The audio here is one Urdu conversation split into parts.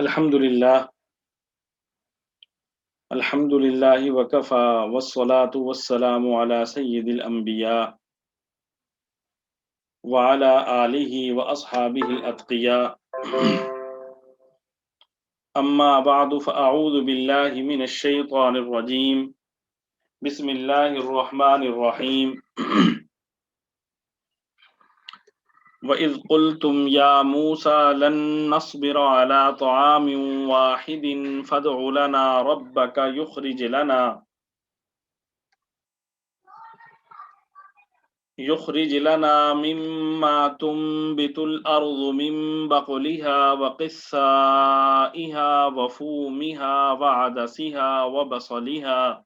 الحمد للہ الحمد للہ وکفا والصلاة والسلام علی سید الانبیاء وعلی آلہ واصحابہ الاتقیاء اما بعد فاعوذ باللہ من الشیطان الرجیم بسم اللہ الرحمن الرحیم وَإِذْ قُلْتُمْ يَا مُوسَى لَن نَّصْبِرَ عَلَىٰ طَعَامٍ وَاحِدٍ فَادْعُ لَنَا رَبَّكَ يخرج لنا مما تنبت الأرض من بقلها وقثائها وفومها وعدسها وبصلها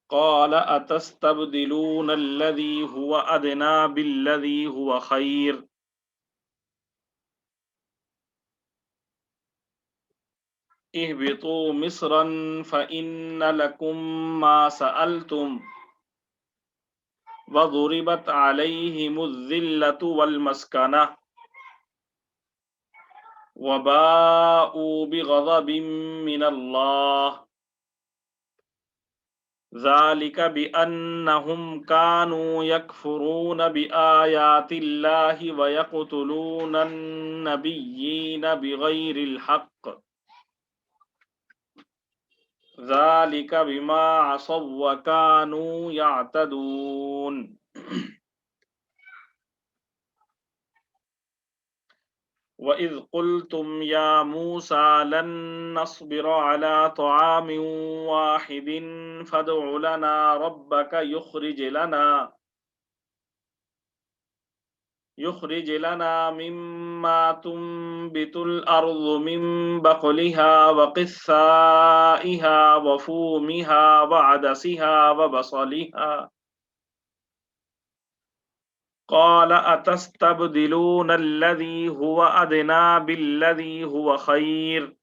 قال أتستبدلون الذي هو أدنى بالذي هو خير اهبطوا مصرا فإن لكم ما سألتم وضربت عليهم الذلة والمسكنة وباءوا بغضب من الله ذلك بأنهم كانوا يكفرون بآيات الله ويقتلون النبيين بغير الحق ذلك بما عصوا وكانوا يعتدون وَإِذْ قُلْتُمْ يَا مُوسَى لَن نَّصْبِرَ عَلَىٰ طَعَامٍ وَاحِدٍ فَادْعُ لَنَا رَبَّكَ يخرج لنا مما تنبت الأرض من بقلها وقثائها وفومها وعدسها وبصلها قال أتستبدلون الذي هو أدنى بالذي هو خير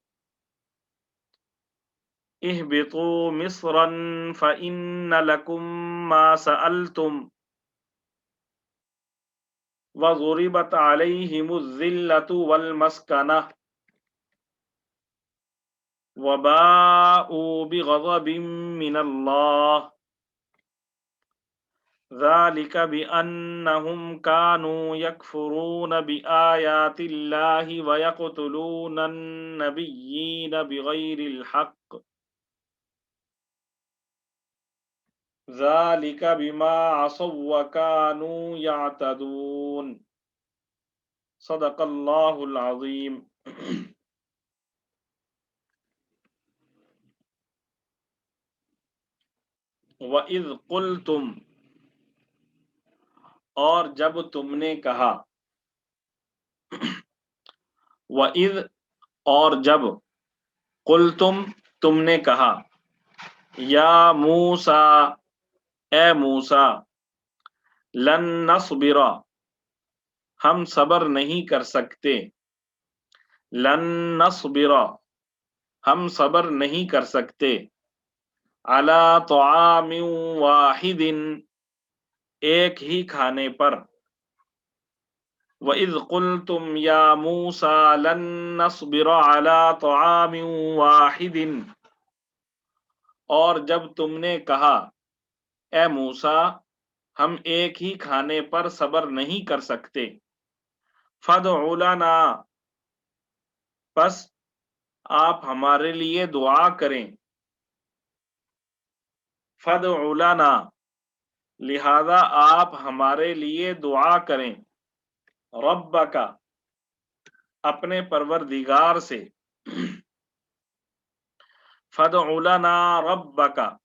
اهبطوا مصرا فإن لكم ما سألتم وضربت عليهم الذلة والمسكنة وباءوا بغضب من الله ذلك بأنهم كانوا يكفرون بآيات الله ويقتلون النبيين بغير الحق ذلك بما عصوا وكانوا يعتدون صدق اللہ العظیم وَإِذْ قُلْتُمْ اور جب تم نے کہا وَإِذْ اور جب قُلْتُمْ تم نے کہا یا موسیٰ اے موسیٰ لن نصبر ہم صبر نہیں کر سکتے لن نصبر ہم صبر نہیں کر سکتے علی طعام واحد ایک ہی کھانے پر وَإِذْ قُلْتُمْ يَا مُوسَى لَن نَّصْبِرَ عَلَىٰ طَعَامٍ وَاحِدٍ اور جب تم نے کہا اے موسیٰ ہم ایک ہی کھانے پر صبر نہیں کر سکتے فَادْعُ لَنَا پس آپ ہمارے لیے دعا کریں فَادْعُ لَنَا لہذا آپ ہمارے لیے دعا کریں ربک اپنے پروردگار سے فَادْعُ لَنَا رَبَّكَ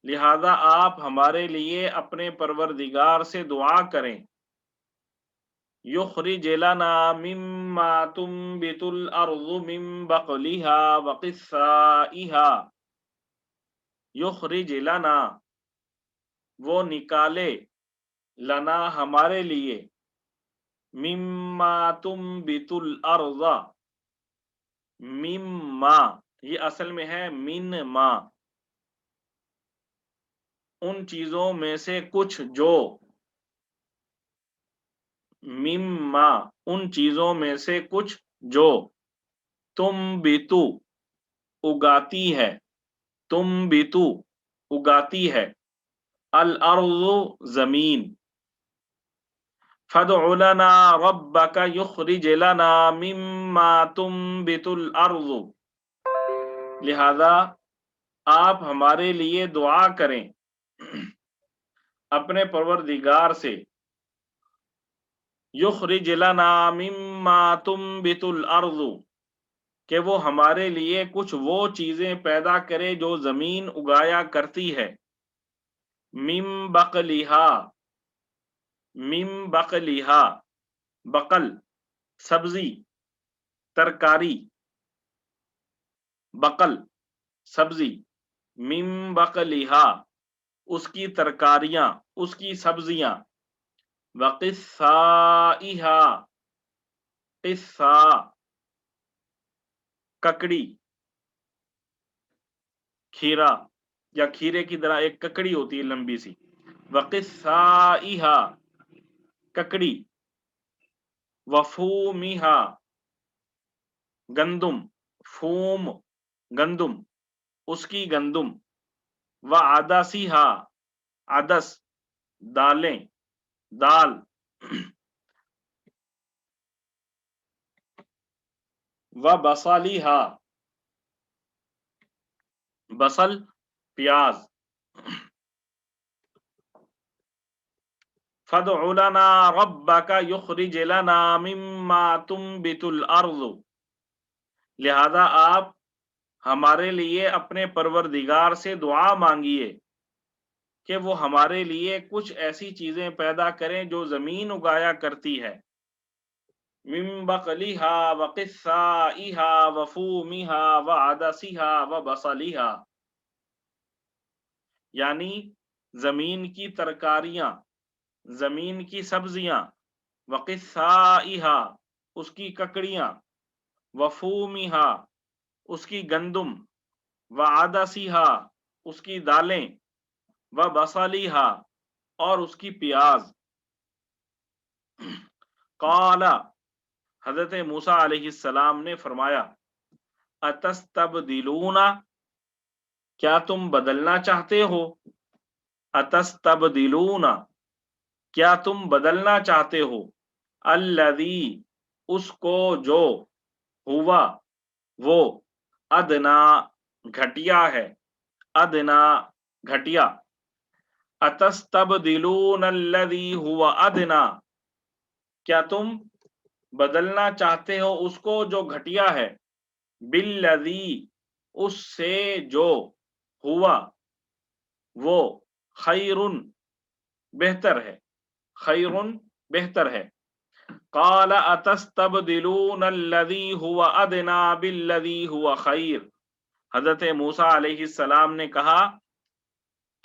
لہذا آپ ہمارے لیے اپنے پروردگار سے دعا کریں یخرج لنا مما تنبت الارض من بقلها وقثائها یخرج لنا وہ نکالے لنا ہمارے لیے مما تنبت الارض مما یہ اصل میں ہے من ما ان چیزوں میں سے کچھ جو مما ان چیزوں میں سے کچھ جو تم بیتو اگاتی ہے، تم بیتو اگاتی ہے، الارض زمین، فادع لنا ربک یخرج لنا مما تنبت الارض، لہذا آپ ہمارے لیے دعا کریں اپنے پروردگار سے، یخرج لنا مما تنبت الارض، کہ وہ ہمارے لیے کچھ وہ چیزیں پیدا کرے جو زمین اگایا کرتی ہے، من بقلہا، من بقلہا، بقل سبزی، ترکاری، بقل سبزی، من بقلہا اس کی ترکاریاں، اس کی سبزیاں، وقثائہا قصا ککڑی، کھیرا یا کھیرے کی طرح ایک ککڑی ہوتی ہے لمبی سی، وقثائہا ککڑی، وفومہا گندم، فوم گندم، اس کی گندم، وعدسہا عدس دالیں، دال، وبصلہا بصل پیاز، فادع لنا ربک یخرج لنا مما تنبت الارض، لہذا آپ ہمارے لیے اپنے پروردگار سے دعا مانگیے کہ وہ ہمارے لیے کچھ ایسی چیزیں پیدا کریں جو زمین اگایا کرتی ہے، من بقلہا وقثائہا وفومہا وعدسہا وبصلہا، یعنی زمین کی ترکاریاں، زمین کی سبزیاں، وقثائہا اس کی ککڑیاں، وفومہا اس کی گندم، وعدسہا اس کی دالیں، وبصلہا اور اس کی پیاز۔ قال حضرت موسیٰ علیہ السلام نے فرمایا، اتستبدلون کیا تم بدلنا چاہتے ہو، اتستبدلون کیا تم بدلنا چاہتے ہو، الذی اس کو جو، ہوا وہ، ادنا گھٹیا ہے، ادنا گھٹیا، اتستبدلون الذی ہوا ادنا کیا تم بدلنا چاہتے ہو اس کو جو گھٹیا ہے، بالذی اس سے جو، ہوا وہ، خیرن بہتر ہے، خیرن بہتر ہے۔ قال اتستبدلون الذی هو ادنا بالذی هو خیر، حضرت موسیٰ علیہ السلام نے کہا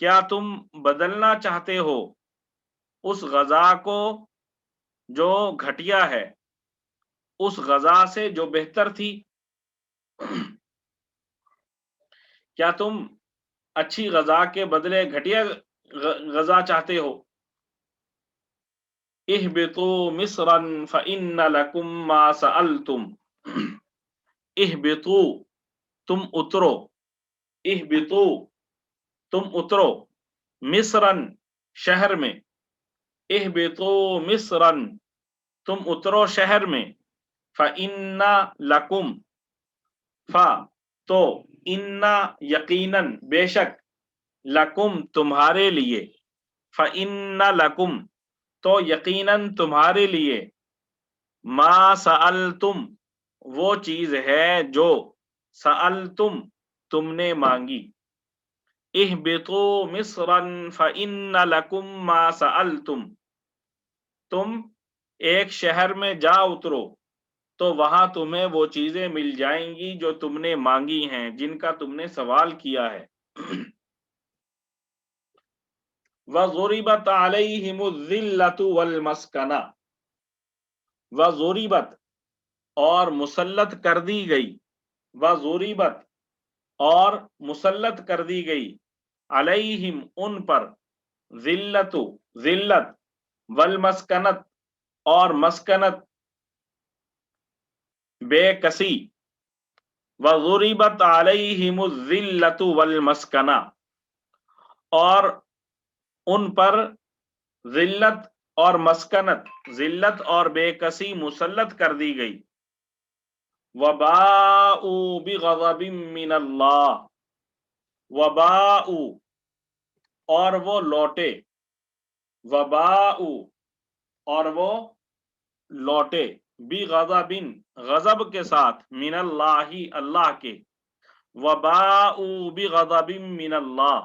کیا تم بدلنا چاہتے ہو اس غذا کو جو گھٹیا ہے اس غذا سے جو بہتر تھی، کیا تم اچھی غذا کے بدلے گھٹیا غذا چاہتے ہو، اہبطوا مصرا فإن لکم ما سألتم، اہبطوا تم اترو، اہبطوا تم اترو، مصرن شہر میں، اہبطوا مصرن تم اترو شہر میں، فإن لکم ف تو، ان یقیناً بے شک، لکم تمہارے لیے، فإن لکم تو یقیناً تمہارے لیے، ما سألتم وہ چیز ہے جو، سألتم تم نے مانگی، اہبطوا مصرا فإن لکم ما سألتم، تم ایک شہر میں جا اترو تو وہاں تمہیں وہ چیزیں مل جائیں گی جو تم نے مانگی ہیں، جن کا تم نے سوال کیا ہے۔ وَضُرِبَتْ عَلَيْهِمُ الذِّلَّةُ وَالْمَسْكَنَةُ وَضُرِبَتْ اور مسلط کر دی گئی، وَضُرِبَتْ اور مسلط کر دی گئی، علیہم ان پر، ذلت ذلت، والمسکنت اور مسکنت بے کسی، وضربت علیہم الذلۃ والمسکنہ، اور ان پر ذلت اور مسکنت، ذلت اور بے کسی مسلط کر دی گئی. وباءوا بغضب من اللہ، وباءوا اور وہ لوٹے، وباءوا اور وہ لوٹے، بغضب غضب کے ساتھ، من اللہ اللہ کے، وباءوا بغضب من اللہ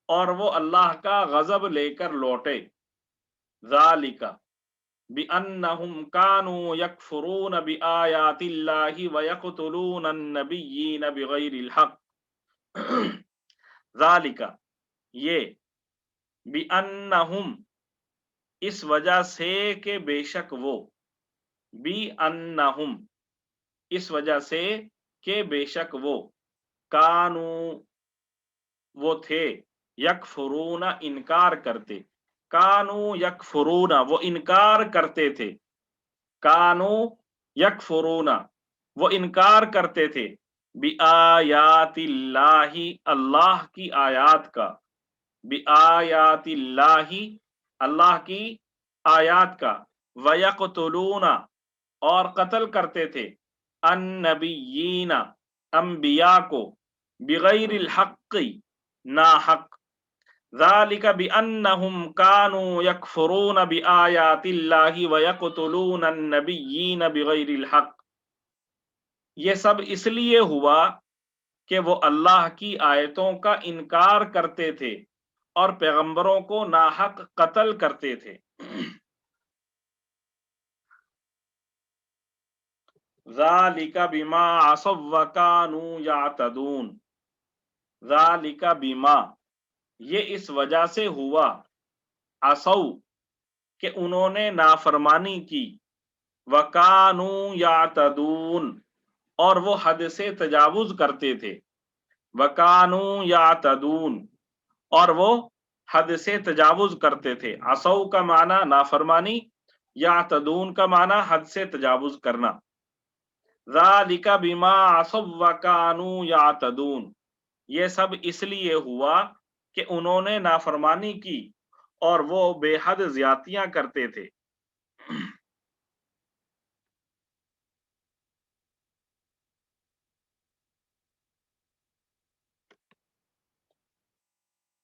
اور وہ اللہ کا غضب لے کر لوٹے. ذالک بأنہم کانوا یکفرون بآیات اللہ ویقتلون النبیین بغیر الحق. ذالک یہ، بأنہم اس وجہ سے کہ بے شک وہ، بأنہم اس وجہ سے کہ بے شک وہ، کانوا وہ تھے، یکفرون انکار کرتے، کانوا یکفرون وہ انکار کرتے تھے، کانوا یکفرون وہ انکار کرتے تھے، بآیات اللہ اللہ کی آیات کا، بآیات اللہ اللہ کی آیات کا، ویقتلون اور قتل کرتے تھے، النبیین انبیاء کو، بغیر الحق ناحق. ذالک بأنہم کانوا یکفرون بآیات اللہ ویقتلون النبیین بغیر الحق. یہ سب اس لیے ہوا کہ وہ اللہ کی آیتوں کا انکار کرتے تھے اور پیغمبروں کو ناحق قتل کرتے تھے. ذالک بما عصوا وکانوا یعتدون، ذالک بما یہ اس وجہ سے ہوا، عصوا کہ انہوں نے نافرمانی کی، وکانوا یعتدون اور وہ حد سے تجاوز کرتے تھے، وکانوا یعتدون اور وہ حد سے تجاوز کرتے تھے. عصوا کا معنی نافرمانی، یعتدون کا معنی حد سے تجاوز کرنا. ذالک بما عصوا وکانوا یعتدون یہ سب اس لیے ہوا کہ انہوں نے نافرمانی کی اور وہ بے حد زیادتیاں کرتے تھے.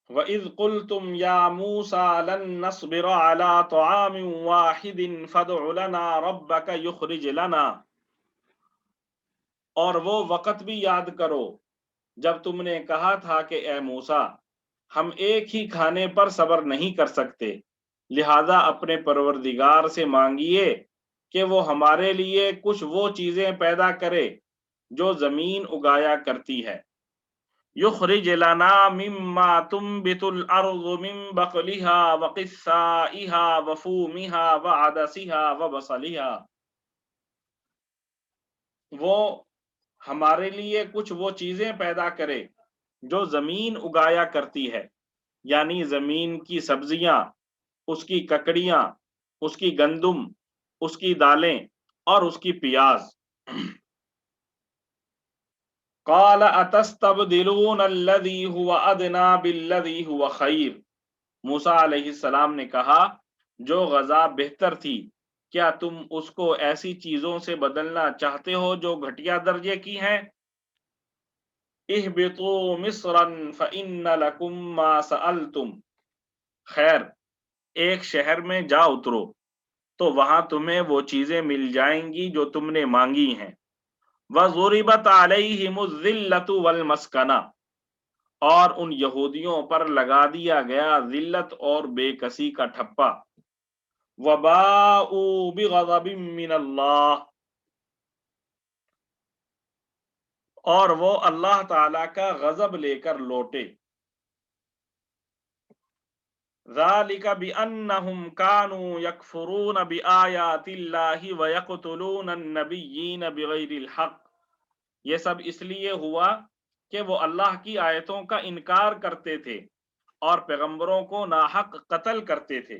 وَإِذْ قُلْتُمْ يَا مُوسَى لَن نَّصْبِرَ عَلَىٰ طَعَامٍ وَاحِدٍ فَادْعُ لَنَا رَبَّكَ يُخْرِجْ لَنَا، اور وہ وقت بھی یاد کرو جب تم نے کہا تھا کہ اے موسیٰ ہم ایک ہی کھانے پر صبر نہیں کر سکتے، لہذا اپنے پروردگار سے مانگیے کہ وہ ہمارے لیے کچھ وہ چیزیں پیدا کرے جو زمین اگایا کرتی ہے. یخرج لنا مما تنبت الارض من بقلها وقثائها وفومها وعدسها وبصلها، وہ ہمارے لیے کچھ وہ چیزیں پیدا کرے جو زمین اگایا کرتی ہے، یعنی زمین کی سبزیاں، اس کی ککڑیاں، اس کی گندم، اس کی دالیں اور اس کی پیاز. قال اتستبدلون الذی هو ادنی بالذی هو خیر، موسیٰ علیہ السلام نے کہا جو غذا بہتر تھی کیا تم اس کو ایسی چیزوں سے بدلنا چاہتے ہو جو گھٹیا درجے کی ہیں. اہبطوا مصرا فإن لکم ما سألتم، خیر ایک شہر میں جا اترو تو وہاں تمہیں وہ چیزیں مل جائیں گی جو تم نے مانگی ہیں. وَضُرِبَتْ عَلَيْهِمُ الذِّلَّةُ وَالْمَسْكَنَةُ اور ان یہودیوں پر لگا دیا گیا ذلت اور بے کسی کا ٹھپا. وَبَاءُوا بِغَضَبٍ مِّنَ اللَّهِ اور وہ اللہ تعالی کا غضب لے کر لوٹے. ذَلِكَ بِأَنَّهُمْ كَانُوا يَكْفُرُونَ بِآيَاتِ اللَّهِ وَيَقْتُلُونَ النَّبِيِّينَ بِغَيْرِ الْحَقِّ یہ سب اس لیے ہوا کہ وہ اللہ کی آیتوں کا انکار کرتے تھے اور پیغمبروں کو ناحق قتل کرتے تھے.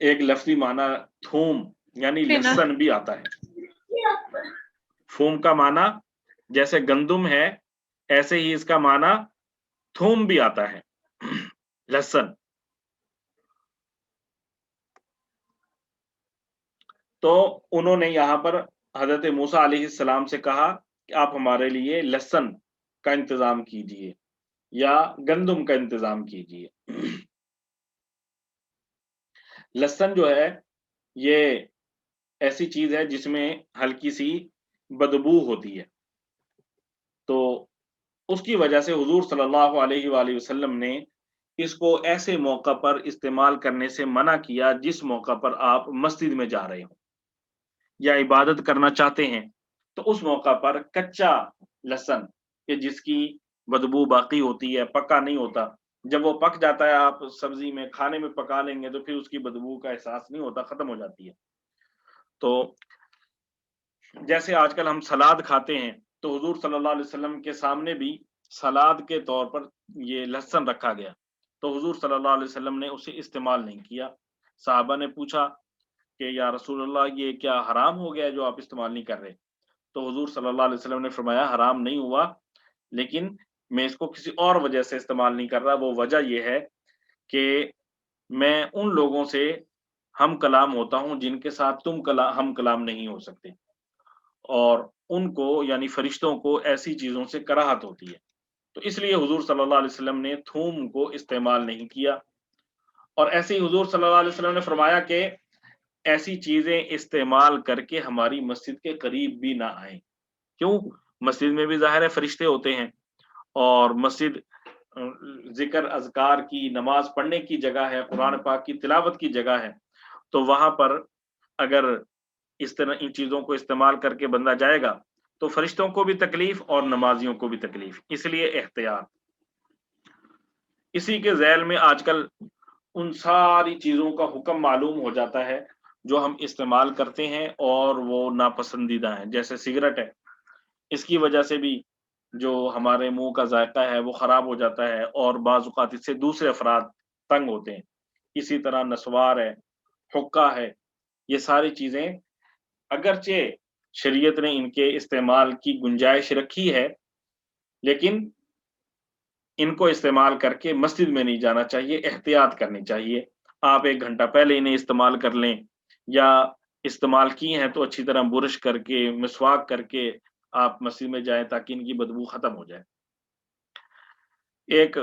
ایک لفظی معنی تھوم یعنی لہسن بھی آتا ہے. فوم کا معنی جیسے گندم ہے ایسے ہی اس کا معنی تھوم بھی آتا ہے، لہسن. تو انہوں نے یہاں پر حضرت موسیٰ علیہ السلام سے کہا کہ آپ ہمارے لیے لہسن کا انتظام کیجئے یا گندم کا انتظام کیجئے. لہسن جو ہے یہ ایسی چیز ہے جس میں ہلکی سی بدبو ہوتی ہے، تو اس کی وجہ سے حضور صلی اللہ علیہ وآلہ وسلم نے اس کو ایسے موقع پر استعمال کرنے سے منع کیا جس موقع پر آپ مسجد میں جا رہے ہوں یا عبادت کرنا چاہتے ہیں، تو اس موقع پر کچا لہسن کہ جس کی بدبو باقی ہوتی ہے، پکا نہیں ہوتا، جب وہ پک جاتا ہے آپ سبزی میں کھانے میں پکا لیں گے تو پھر اس کی بدبو کا احساس نہیں ہوتا، ختم ہو جاتی ہے. تو جیسے آج کل ہم سلاد کھاتے ہیں تو حضور صلی اللہ علیہ وسلم کے سامنے بھی سلاد کے طور پر یہ لہسن رکھا گیا تو حضور صلی اللہ علیہ وسلم نے اسے استعمال نہیں کیا. صحابہ نے پوچھا کہ یا رسول اللہ یہ کیا حرام ہو گیا جو آپ استعمال نہیں کر رہے؟ تو حضور صلی اللہ علیہ وسلم نے فرمایا حرام نہیں ہوا، لیکن میں اس کو کسی اور وجہ سے استعمال نہیں کر رہا. وہ وجہ یہ ہے کہ میں ان لوگوں سے ہم کلام ہوتا ہوں جن کے ساتھ تم ہم کلام نہیں ہو سکتے، اور ان کو یعنی فرشتوں کو ایسی چیزوں سے کراہت ہوتی ہے، تو اس لیے حضور صلی اللہ علیہ وسلم نے تھوم کو استعمال نہیں کیا. اور ایسے ہی حضور صلی اللہ علیہ وسلم نے فرمایا کہ ایسی چیزیں استعمال کر کے ہماری مسجد کے قریب بھی نہ آئیں. کیوں؟ مسجد میں بھی ظاہر ہے فرشتے ہوتے ہیں، اور مسجد ذکر اذکار کی، نماز پڑھنے کی جگہ ہے، قرآن پاک کی تلاوت کی جگہ ہے، تو وہاں پر اگر اس طرح ان چیزوں کو استعمال کر کے بندہ جائے گا تو فرشتوں کو بھی تکلیف اور نمازیوں کو بھی تکلیف، اس لیے احتیاط. اسی کے ذیل میں آج کل ان ساری چیزوں کا حکم معلوم ہو جاتا ہے جو ہم استعمال کرتے ہیں اور وہ ناپسندیدہ ہیں، جیسے سگریٹ ہے، اس کی وجہ سے بھی جو ہمارے منہ کا ذائقہ ہے وہ خراب ہو جاتا ہے اور بعض اوقات اس سے دوسرے افراد تنگ ہوتے ہیں. اسی طرح نسوار ہے، حقہ ہے، یہ ساری چیزیں اگرچہ شریعت نے ان کے استعمال کی گنجائش رکھی ہے، لیکن ان کو استعمال کر کے مسجد میں نہیں جانا چاہیے، احتیاط کرنی چاہیے. آپ 1 گھنٹہ پہلے انہیں استعمال کر لیں، یا استعمال کی ہیں تو اچھی طرح برش کر کے مسواک کر کے آپ مسجد میں جائیں تاکہ ان کی بدبو ختم ہو جائے. ایک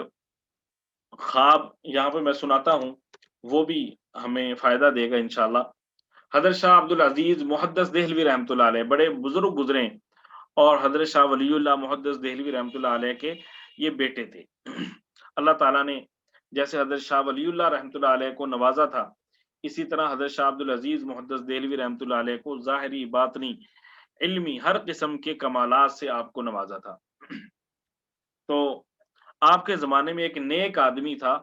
خواب یہاں پہ میں سناتا ہوں، وہ بھی ہمیں فائدہ دے گا انشاءاللہ. حضرت شاہ عبد العزیز محدث دہلوی رحمۃ اللہ علیہ بڑے بزرگ گزرے، اور حضرت شاہ ولی اللہ محدث دہلوی رحمۃ اللہ علیہ کے یہ بیٹے تھے. اللہ تعالیٰ نے جیسے حضرت شاہ ولی اللہ رحمۃ اللہ علیہ کو نوازا تھا، اسی طرح حضرت شاہ عبد العزیز محدث دہلوی رحمۃ اللہ علیہ کو ظاہری، باطنی، علمی ہر قسم کے کمالات سے آپ کو نوازا تھا. تو آپ کے زمانے میں ایک نیک آدمی تھا،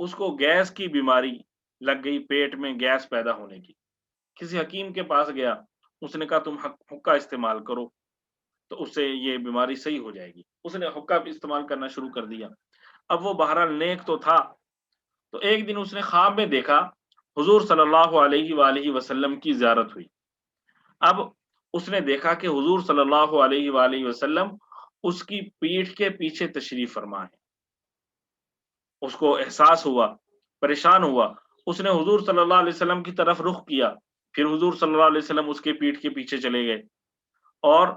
اس کو گیس کی بیماری لگ گئی، پیٹ میں گیس پیدا ہونے کی. کسی حکیم کے پاس گیا، اس نے کہا تم حقہ استعمال کرو تو اس سے یہ بیماری صحیح ہو جائے گی. اس نے حقہ بھی استعمال کرنا شروع کر دیا. اب وہ بہرحال نیک تو تھا، تو ایک دن اس نے خواب میں دیکھا حضور صلی اللہ علیہ وآلہ وسلم کی زیارت ہوئی. اب اس نے دیکھا کہ حضور صلی اللہ علیہ وآلہ وسلم اس کی پیٹھ کے پیچھے تشریف فرما ہے. اس کو احساس ہوا، پریشان ہوا، اس نے حضور صلی اللہ علیہ وسلم کی طرف رخ کیا. پھر حضور صلی اللہ علیہ وسلم اس کے پیٹھ کے پیچھے چلے گئے اور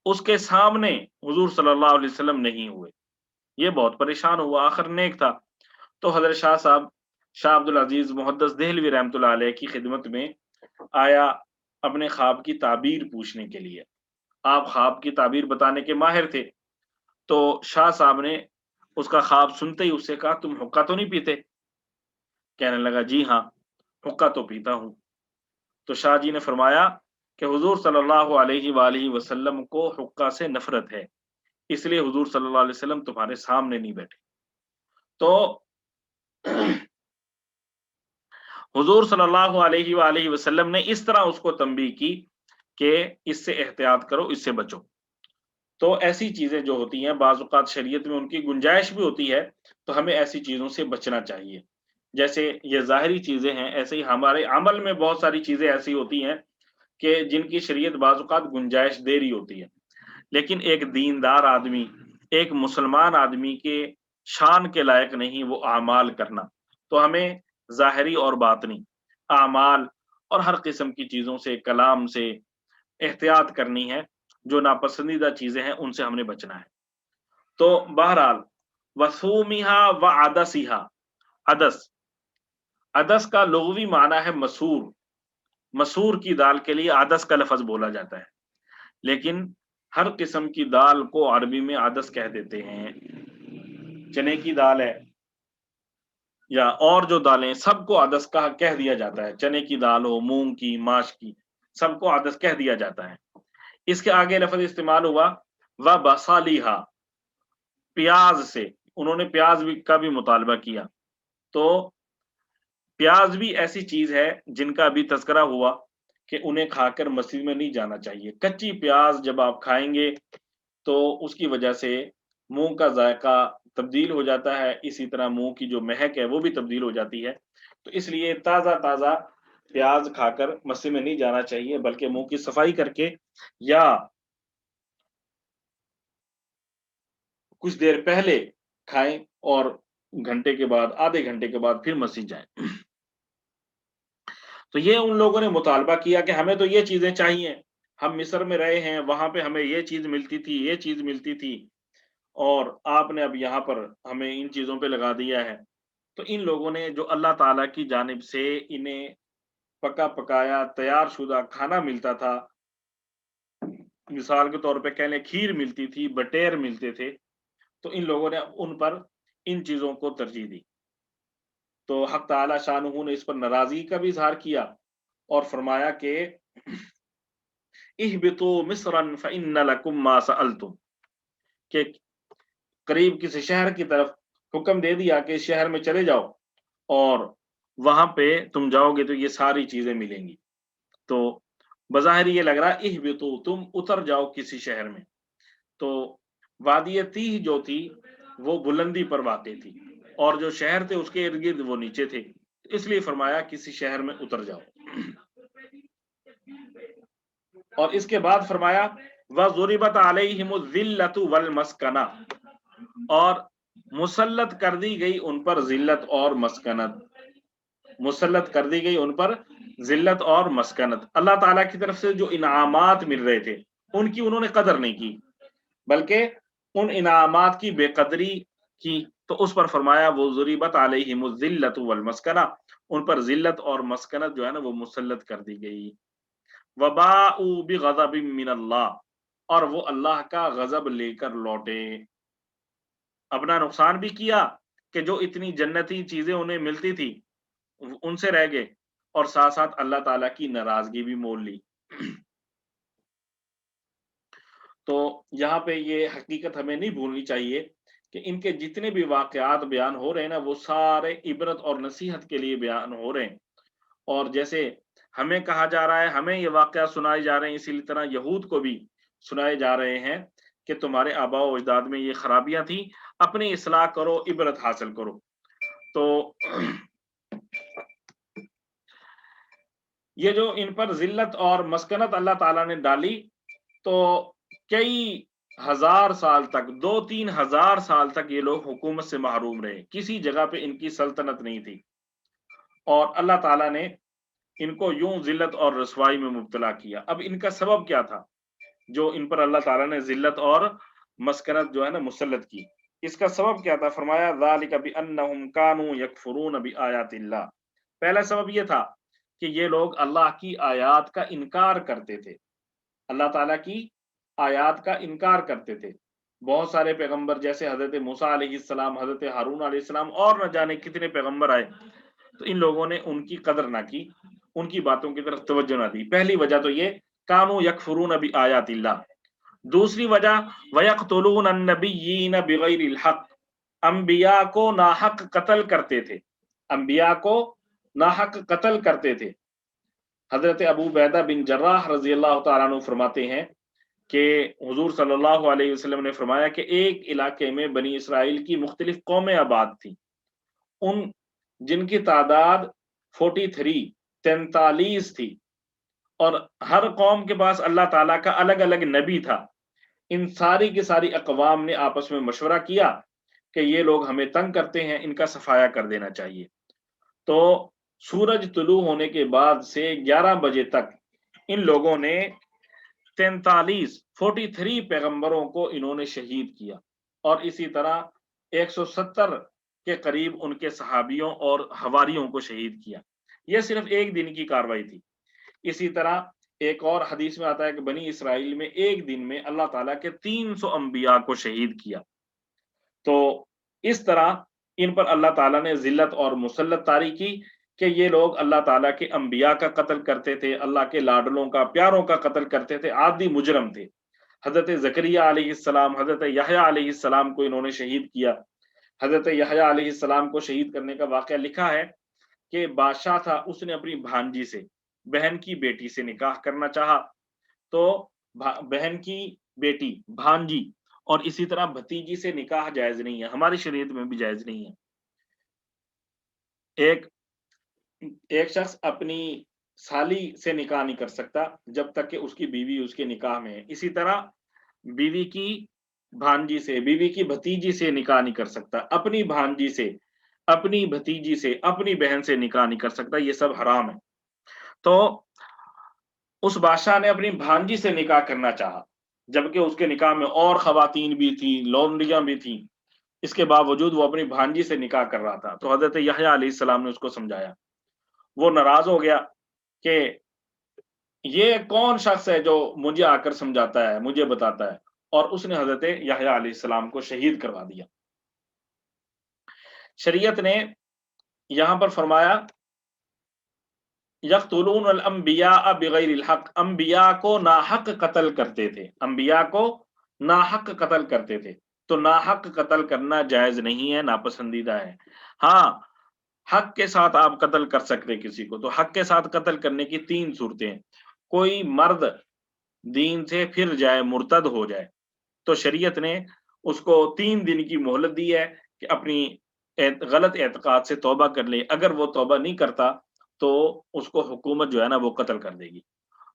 اس کے سامنے حضور صلی اللہ علیہ وسلم نہیں ہوئے. یہ بہت پریشان ہوا، آخر نیک تھا. تو حضرت شاہ صاحب شاہ عبد العزیز محدث دہلوی رحمۃ اللہ علیہ کی خدمت میں آیا اپنے خواب کی تعبیر پوچھنے کے لیے. آپ خواب کی تعبیر بتانے کے ماہر تھے، تو شاہ صاحب نے اس کا خواب سنتے ہی اس سے کہا تم حقہ تو نہیں پیتے؟ کہنے لگا جی ہاں حقہ تو پیتا ہوں. تو شاہ جی نے فرمایا کہ حضور صلی اللہ علیہ وآلہ وسلم کو حقہ سے نفرت ہے، اس لیے حضور صلی اللہ علیہ وسلم تمہارے سامنے نہیں بیٹھے. تو حضور صلی اللہ علیہ وآلہ وسلم نے اس طرح اس کو تنبیہ کی کہ اس سے احتیاط کرو، اس سے بچو. تو ایسی چیزیں جو ہوتی ہیں بعض اوقات شریعت میں ان کی گنجائش بھی ہوتی ہے، تو ہمیں ایسی چیزوں سے بچنا چاہیے. جیسے یہ ظاہری چیزیں ہیں، ایسے ہی ہمارے عمل میں بہت ساری چیزیں ایسی ہوتی ہیں کہ جن کی شریعت بعض اوقات گنجائش دے رہی ہوتی ہے، لیکن ایک دیندار آدمی، ایک مسلمان آدمی کے شان کے لائق نہیں وہ اعمال کرنا۔ تو ہمیں ظاہری اور باطنی اعمال اور ہر قسم کی چیزوں سے، کلام سے احتیاط کرنی ہے، جو ناپسندیدہ چیزیں ہیں ان سے ہم نے بچنا ہے۔ تو بہرحال وسومہا و عدسہا، عدس، عدس کا لغوی معنی ہے مسور، مسور کی دال کے لیے عدس کا لفظ بولا جاتا ہے، لیکن ہر قسم کی دال کو عربی میں عدس کہہ دیتے ہیں۔ چنے کی دال ہے یا اور جو دالیں، سب کو عدس کا کہہ دیا جاتا ہے، چنے کی دال ہو، مونگ کی، ماش کی، سب کو عدس کہہ دیا جاتا ہے۔ اس کے آگے لفظ استعمال ہوا و بصلیہا، پیاز سے، انہوں نے پیاز کا بھی مطالبہ کیا۔ تو پیاز بھی ایسی چیز ہے جن کا بھی تذکرہ ہوا کہ انہیں کھا کر مسجد میں نہیں جانا چاہیے۔ کچی پیاز جب آپ کھائیں گے تو اس کی وجہ سے منہ کا ذائقہ تبدیل ہو جاتا ہے، اسی طرح منہ کی جو مہک ہے وہ بھی تبدیل ہو جاتی ہے۔ تو اس لیے تازہ تازہ پیاز کھا کر مسجد میں نہیں جانا چاہیے، بلکہ منہ کی صفائی کر کے یا کچھ دیر پہلے کھائیں اور گھنٹے کے بعد، آدھے گھنٹے کے بعد پھر مسجد جائیں۔ تو یہ ان لوگوں نے مطالبہ کیا کہ ہمیں تو یہ چیزیں چاہیے، ہم مصر میں رہے ہیں، وہاں پہ ہمیں یہ چیز ملتی تھی، یہ چیز ملتی تھی، اور آپ نے اب یہاں پر ہمیں ان چیزوں پہ لگا دیا ہے۔ تو ان لوگوں نے جو اللہ تعالیٰ کی جانب سے انہیں پکا پکایا تیار شدہ کھانا ملتا تھا، مثال کے طور پہ کہہ لیں کھیر ملتی تھی، بٹیر ملتے تھے، تو ان لوگوں نے ان پر ان چیزوں کو ترجیح دی۔ تو حق تعالی شانہ نے اس پر ناراضگی کا بھی اظہار کیا اور فرمایا کہ اہبطوا مصرا فإن لکم ما سألتم، کہ قریب کسی شہر کی طرف حکم دے دیا کہ اس شہر میں چلے جاؤ اور وہاں پہ تم جاؤ گے تو یہ ساری چیزیں ملیں گی۔ تو بظاہر یہ لگ رہا اہبطوا، تم اتر جاؤ کسی شہر میں۔ تو وادی تیہ جو تھی وہ بلندی پر واقع تھی اور جو شہر تھے اس کے ارد گرد وہ نیچے تھے، اس لیے فرمایا کسی شہر میں اتر جاؤ۔ اور اس کے بعد فرمایا وَضُرِبَتْ عَلَيْهِمُ الذِّلَّةُ وَالْمَسْكَنَةُ، اور مسلط کر دی گئی ان پر ذلت اور مسکنت، مسلط کر دی گئی ان پر ذلت اور مسکنت۔ اللہ تعالیٰ کی طرف سے جو انعامات مل رہے تھے ان کی انہوں نے قدر نہیں کی، بلکہ ان انعامات کی بے قدری کی۔ تو اس پر فرمایا وہ ضربت علیہم الذلۃ والمسکنہ، ان پر ذلت اور مسکنت جو ہے نا وہ مسلط کر دی گئی۔ وباءوا بغضب من اللہ، اور وہ اللہ کا غضب لے کر لوٹے، اپنا نقصان بھی کیا کہ جو اتنی جنتی چیزیں انہیں ملتی تھی ان سے رہ گئے، اور ساتھ ساتھ اللہ تعالیٰ کی ناراضگی بھی مول لی۔ تو یہاں پہ یہ حقیقت ہمیں نہیں بھولنی چاہیے کہ ان کے جتنے بھی واقعات بیان ہو رہے ہیں نا وہ سارے عبرت اور نصیحت کے لیے بیان ہو رہے ہیں، اور جیسے ہمیں کہا جا رہا ہے، ہمیں یہ واقعات سنائے جا رہے ہیں، اسی طرح یہود کو بھی سنائے جا رہے ہیں کہ تمہارے آباء و اجداد میں یہ خرابیاں تھیں، اپنی اصلاح کرو، عبرت حاصل کرو۔ تو یہ جو ان پر ذلت اور مسکنت اللہ تعالیٰ نے ڈالی، تو کئی ہزار سال تک، 2-3 ہزار سال تک یہ لوگ حکومت سے محروم رہے، کسی جگہ پہ ان کی سلطنت نہیں تھی، اور اللہ تعالیٰ نے ان کو یوں ذلت اور رسوائی میں مبتلا کیا۔ اب ان کا سبب کیا تھا جو ان پر اللہ تعالیٰ نے ذلت اور مسکنت جو ہے نا مسلط کی؟ اس کا سبب کیا تھا؟ فرمایا ذالک بانہم کانوا یکفرون بآیات اللہ، پہلا سبب یہ تھا کہ یہ لوگ اللہ کی آیات کا انکار کرتے تھے، اللہ تعالیٰ کی آیات کا انکار کرتے تھے۔ بہت سارے پیغمبر جیسے حضرت موسیٰ علیہ السلام، حضرت ہارون علیہ السلام، اور نہ جانے کتنے پیغمبر آئے، تو ان لوگوں نے ان کی قدر نہ کی، ان کی باتوں کی طرف توجہ نہ دی۔ پہلی وجہ تو یہ کانوا یکفرون بآیات اللہ۔ دوسری وجہ وَيَقْتُلُونَ النَّبِيِّينَ بِغَيْرِ الْحَقِّ، انبیاء کو ناحق قتل کرتے تھے، انبیاء کو ناحق قتل کرتے تھے۔ حضرت ابو عبیدہ بن جراح رضی اللہ تعالیٰ عنہ فرماتے ہیں کہ حضور صلی اللہ علیہ وسلم نے فرمایا کہ ایک علاقے میں بنی اسرائیل کی مختلف قومیں آباد تھیں، ان جن کی تعداد 43 تھی، اور ہر قوم کے پاس اللہ تعالیٰ کا الگ الگ نبی تھا. ان ساری کی ساری اقوام نے آپس میں مشورہ کیا کہ یہ لوگ ہمیں تنگ کرتے ہیں، ان کا صفایا کر دینا چاہیے. تو سورج طلوع ہونے کے بعد سے 11 بجے تک ان لوگوں نے 43 پیغمبروں کو انہوں نے شہید کیا، اور اسی طرح 170 کے قریب ان کے صحابیوں اور حواریوں کو شہید کیا. یہ صرف ایک دن کی کاروائی تھی. اسی طرح ایک اور حدیث میں آتا ہے کہ بنی اسرائیل میں ایک دن میں اللہ تعالیٰ کے 300 انبیاء کو شہید کیا. تو اس طرح ان پر اللہ تعالیٰ نے ذلت اور مسلط طاری کی کہ یہ لوگ اللہ تعالیٰ کے انبیاء کا قتل کرتے تھے، اللہ کے لاڈلوں کا، پیاروں کا قتل کرتے تھے، عادی مجرم تھے. حضرت زکریا علیہ السلام، حضرت یحییٰ علیہ السلام کو انہوں نے شہید کیا. حضرت یحییٰ علیہ السلام کو شہید کرنے کا واقعہ لکھا ہے کہ بادشاہ تھا، اس نے اپنی بھانجی سے، بہن کی بیٹی سے نکاح کرنا چاہا. تو بہن کی بیٹی، بھانجی اور اسی طرح بھتیجی سے نکاح جائز نہیں ہے، ہماری شریعت میں بھی جائز نہیں ہے. ایک شخص اپنی سالی سے نکاح نہیں کر سکتا جب تک کہ اس کی بیوی اس کے نکاح میں ہے. اسی طرح بیوی کی بھانجی سے، بیوی کی بھتیجی سے نکاح نہیں کر سکتا، اپنی بھانجی سے، اپنی بھتیجی سے، اپنی بہن سے نکاح نہیں کر سکتا. یہ سب حرام ہے. تو اس بادشاہ نے اپنی بھانجی سے نکاح کرنا چاہا، جبکہ اس کے نکاح میں اور خواتین بھی تھیں، لونڈیاں بھی تھیں. اس کے باوجود وہ اپنی بھانجی سے نکاح کر رہا تھا. تو حضرت یحییٰ علیہ السلام نے اس کو سمجھایا. وہ ناراض ہو گیا کہ یہ کون شخص ہے جو مجھے آ کر سمجھاتا ہے، مجھے بتاتا ہے، اور اس نے حضرت یحییٰ علیہ السلام کو شہید کروا دیا. شریعت نے یہاں پر فرمایا یقتلون الانبیاء بغیر الحق، انبیاء کو ناحق قتل کرتے تھے، انبیاء کو ناحق قتل کرتے تھے. تو ناحق قتل کرنا جائز نہیں ہے، ناپسندیدہ ہے. ہاں، حق کے ساتھ آپ قتل کر سکتے کسی کو. تو حق کے ساتھ قتل کرنے کی 3 صورتیں ہیں. کوئی مرد دین سے پھر جائے، مرتد ہو جائے، تو شریعت نے اس کو 3 دن کی مہلت دی ہے کہ اپنی غلط اعتقاد سے توبہ کر لے. اگر وہ توبہ نہیں کرتا تو اس کو حکومت جو ہے نا وہ قتل کر دے گی.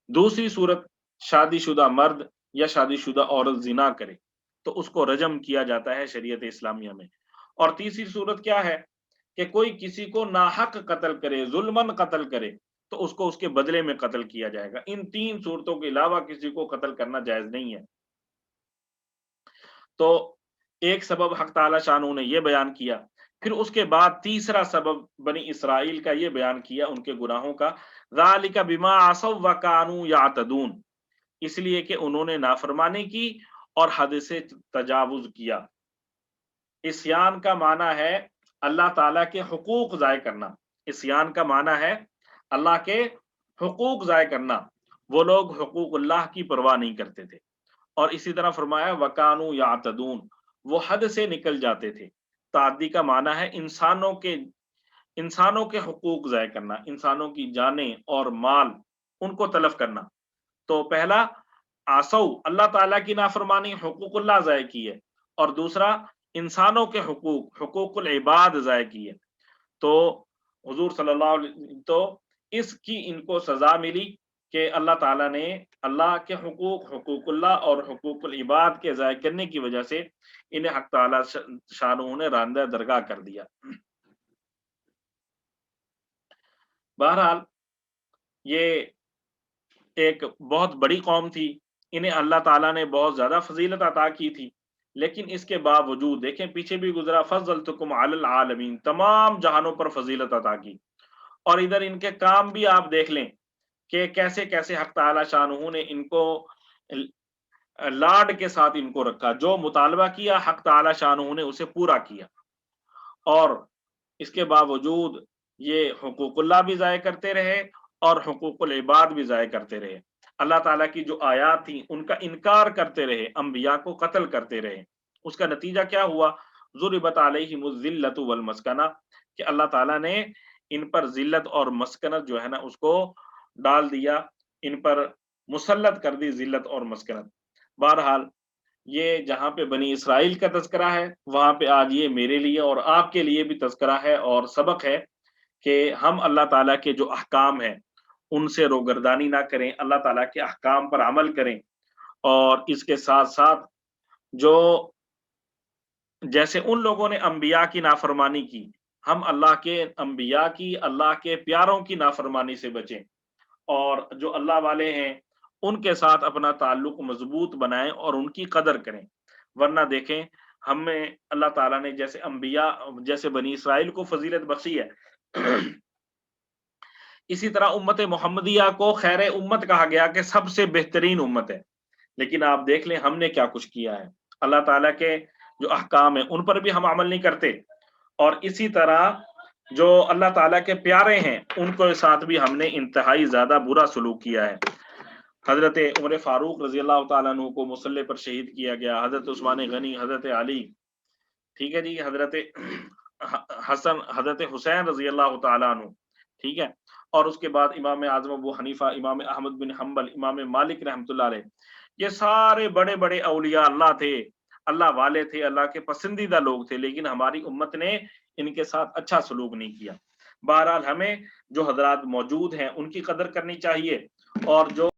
دوسری صورت، شادی شدہ مرد یا شادی شدہ عورت زنا کرے تو اس کو رجم کیا جاتا ہے شریعت اسلامیہ میں. اور تیسری صورت کیا ہے کہ کوئی کسی کو ناحق قتل کرے، ظلمن قتل کرے، تو اس کو اس کے بدلے میں قتل کیا جائے گا. ان 3 صورتوں کے علاوہ کسی کو قتل کرنا جائز نہیں ہے. تو ایک سبب حق تعالی شانہ نے یہ بیان کیا. پھر اس کے بعد تیسرا سبب بنی اسرائیل کا یہ بیان کیا، ان کے گناہوں کا. ذالک بما عصوا وکانوا یعتدون، اس لیے کہ انہوں نے نافرمانی کی اور حد سے تجاوز کیا. عصیان کا معنی ہے اللہ تعالیٰ کے حقوق ضائع کرنا. عصیان کا معنی ہے اللہ کے حقوق ضائع کرنا. وہ لوگ حقوق اللہ کی پرواہ نہیں کرتے تھے. اور اسی طرح فرمایا وکانوا یعتدون، وہ حد سے نکل جاتے تھے. تعدی کا معنی ہے انسانوں کے حقوق ضائع کرنا، انسانوں کی جانیں اور مال ان کو تلف کرنا. تو پہلا عصوا، اللہ تعالیٰ کی نافرمانی، حقوق اللہ ضائع کی ہے. اور دوسرا انسانوں کے حقوق، حقوق العباد ضائع کی ہے. تو حضور صلی اللہ علیہ، تو اس کی ان کو سزا ملی کہ اللہ تعالیٰ نے اللہ کے حقوق، حقوق اللہ اور حقوق العباد کے ضائع کرنے کی وجہ سے انہیں حق تعالیٰ شانہ نے راندہ درگاہ کر دیا. بہرحال یہ ایک بہت بڑی قوم تھی، انہیں اللہ تعالیٰ نے بہت زیادہ فضیلت عطا کی تھی. لیکن اس کے باوجود دیکھیں پیچھے بھی گزرا فضلتکم علی العالمین، تمام جہانوں پر فضیلت عطا کی. اور ادھر ان کے کام بھی آپ دیکھ لیں کہ کیسے کیسے حق تعالی شانہ نے ان کو لاڈ کے ساتھ ان کو رکھا. جو مطالبہ کیا حق تعالی شانہ نے اسے پورا کیا. اور اس کے باوجود یہ حقوق اللہ بھی ضائع کرتے رہے اور حقوق العباد بھی ضائع کرتے رہے. اللہ تعالیٰ کی جو آیات تھیں ان کا انکار کرتے رہے، انبیاء کو قتل کرتے رہے. اس کا نتیجہ کیا ہوا؟ ضربت علیہم الذلۃ والمسکنہ، کہ اللہ تعالیٰ نے ان پر ذلت اور مسکنت جو ہے نا اس کو ڈال دیا، ان پر مسلط کر دی ذلت اور مسکنت. بہرحال یہ جہاں پہ بنی اسرائیل کا تذکرہ ہے، وہاں پہ آج یہ میرے لیے اور آپ کے لیے بھی تذکرہ ہے اور سبق ہے کہ ہم اللہ تعالیٰ کے جو احکام ہیں ان سے روگردانی نہ کریں، اللہ تعالیٰ کے احکام پر عمل کریں، اور اس کے ساتھ ساتھ جو جیسے ان لوگوں نے انبیاء کی نافرمانی کی، ہم اللہ کے انبیاء کی، اللہ کے پیاروں کی نافرمانی سے بچیں، اور جو اللہ والے ہیں ان کے ساتھ اپنا تعلق مضبوط بنائیں اور ان کی قدر کریں۔ ورنہ دیکھیں ہمیں اللہ تعالیٰ نے جیسے انبیاء، جیسے بنی اسرائیل کو فضیلت بخشی ہے، اسی طرح امت محمدیہ کو خیر امت کہا گیا کہ سب سے بہترین امت ہے، لیکن آپ دیکھ لیں ہم نے کیا کچھ کیا ہے۔ اللہ تعالیٰ کے جو احکام ہیں ان پر بھی ہم عمل نہیں کرتے، اور اسی طرح جو اللہ تعالیٰ کے پیارے ہیں ان کے ساتھ بھی ہم نے انتہائی زیادہ برا سلوک کیا ہے۔ حضرت عمر فاروق رضی اللہ تعالیٰ عنہ کو مسلح پر شہید کیا گیا، حضرت عثمان غنی، حضرت علی، ٹھیک ہے جی، حضرت حسن، حضرت حسین رضی اللہ تعالیٰ عنہ، ٹھیک ہے، اور اس کے بعد امام اعظم ابو حنیفہ، امام احمد بن حنبل، امام مالک رحمۃ اللہ علیہ، یہ سارے بڑے بڑے اولیاء اللہ تھے، اللہ والے تھے، اللہ کے پسندیدہ لوگ تھے، لیکن ہماری امت نے ان کے ساتھ اچھا سلوک نہیں کیا۔ بہرحال ہمیں جو حضرات موجود ہیں ان کی قدر کرنی چاہیے، اور جو